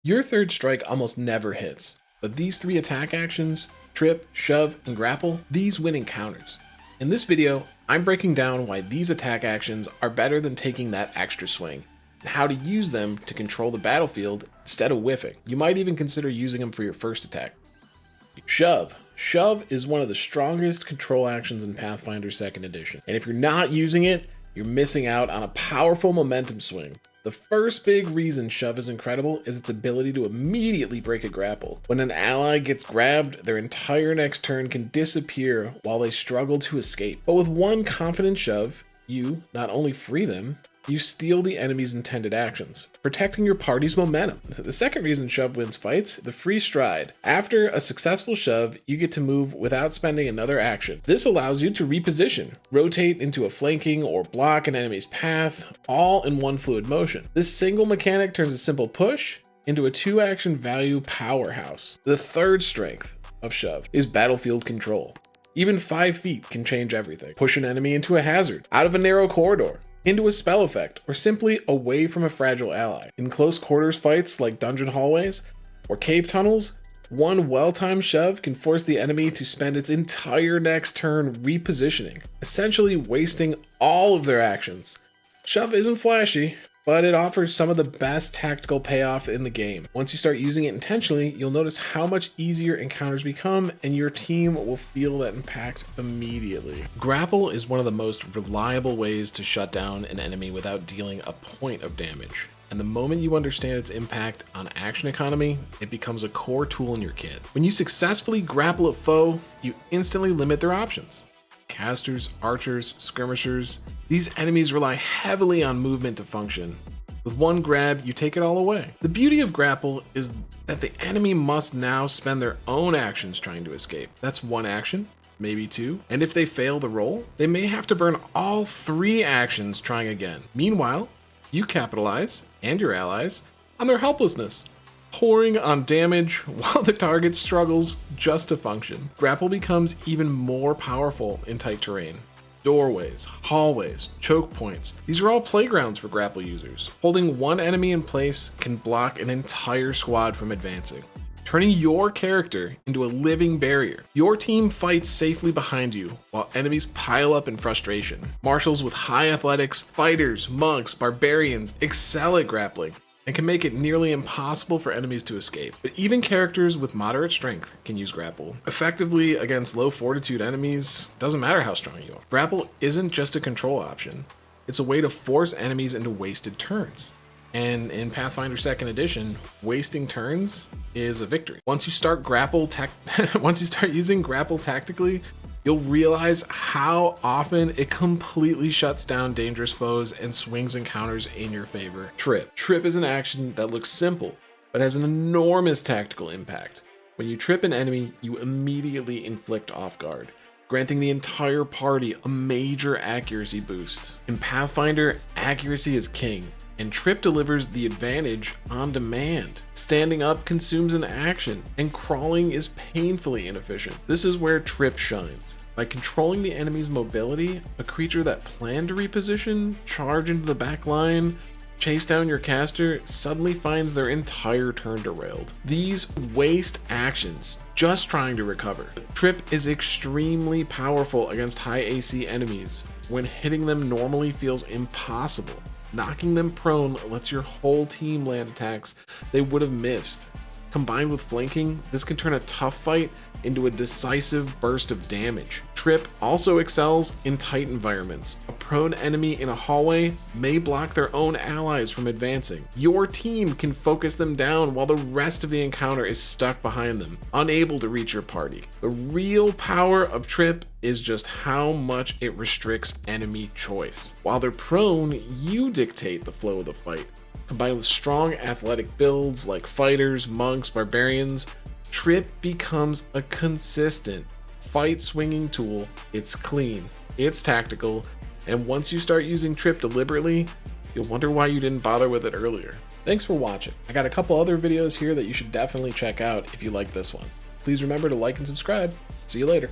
Your third strike almost never hits, but these three attack actions, trip, shove, and grapple, these win encounters. In this video, I'm breaking down why these attack actions are better than taking that extra swing, and how to use them to control the battlefield instead of whiffing. You might even consider using them for your first attack. Shove. Shove is one of the strongest control actions in Pathfinder 2nd Edition, and if you're not using it, you're missing out on a powerful momentum swing. The first big reason Shove is incredible is its ability to immediately break a grapple. When an ally gets grabbed, their entire next turn can disappear while they struggle to escape. But with one confident shove, you not only free them, you steal the enemy's intended actions, protecting your party's momentum. The second reason Shove wins fights, the free stride. After a successful shove, you get to move without spending another action. This allows you to reposition, rotate into a flanking or block an enemy's path, all in one fluid motion. This single mechanic turns a simple push into a 2-action value powerhouse. The third strength of Shove is battlefield control. Even 5 feet can change everything. Push an enemy into a hazard, out of a narrow corridor, into a spell effect, or simply away from a fragile ally. In close quarters fights like dungeon hallways or cave tunnels, one well-timed shove can force the enemy to spend its entire next turn repositioning, essentially wasting all of their actions. Shove isn't flashy, but it offers some of the best tactical payoff in the game. Once you start using it intentionally, you'll notice how much easier encounters become, and your team will feel that impact immediately. Grapple is one of the most reliable ways to shut down an enemy without dealing a point of damage. And the moment you understand its impact on action economy, it becomes a core tool in your kit. When you successfully grapple a foe, you instantly limit their options. Casters, archers, skirmishers, these enemies rely heavily on movement to function. With one grab, you take it all away. The beauty of grapple is that the enemy must now spend their own actions trying to escape. That's one action, maybe 2, and if they fail the roll, they may have to burn all 3 actions trying again. Meanwhile, you capitalize, and your allies, on their helplessness, pouring on damage while the target struggles just to function. Grapple becomes even more powerful in tight terrain. Doorways, hallways, choke points, these are all playgrounds for grapple users. Holding one enemy in place can block an entire squad from advancing, turning your character into a living barrier. Your team fights safely behind you while enemies pile up in frustration. Marshals with high athletics, fighters, monks, barbarians excel at grappling and can make it nearly impossible for enemies to escape. But even characters with moderate strength can use grapple effectively against low fortitude enemies. Doesn't matter how strong you are. Grapple isn't just a control option, it's a way to force enemies into wasted turns. And in Pathfinder 2nd Edition, wasting turns is a victory. Once you start using grapple tactically, you'll realize how often it completely shuts down dangerous foes and swings encounters in your favor. Trip. Trip is an action that looks simple, but has an enormous tactical impact. When you trip an enemy, you immediately inflict off guard, granting the entire party a major accuracy boost. In Pathfinder, accuracy is king, and trip delivers the advantage on demand. Standing up consumes an action, and crawling is painfully inefficient. This is where trip shines. By controlling the enemy's mobility, a creature that planned to reposition, charge into the back line, chase down your caster, suddenly finds their entire turn derailed. These waste actions just trying to recover. Trip is extremely powerful against high AC enemies when hitting them normally feels impossible. Knocking them prone lets your whole team land attacks they would have missed. Combined with flanking, this can turn a tough fight into a decisive burst of damage. Trip also excels in tight environments. A prone enemy in a hallway may block their own allies from advancing. Your team can focus them down while the rest of the encounter is stuck behind them, unable to reach your party. The real power of Trip is just how much it restricts enemy choice. While they're prone, you dictate the flow of the fight. Combined with strong athletic builds like fighters, monks, barbarians, Trip becomes a consistent fight swinging tool. It's clean, it's tactical, and once you start using Trip deliberately, you'll wonder why you didn't bother with it earlier. Thanks for watching. I got a couple other videos here that you should definitely check out if you like this one. Please remember to like and subscribe. See you later.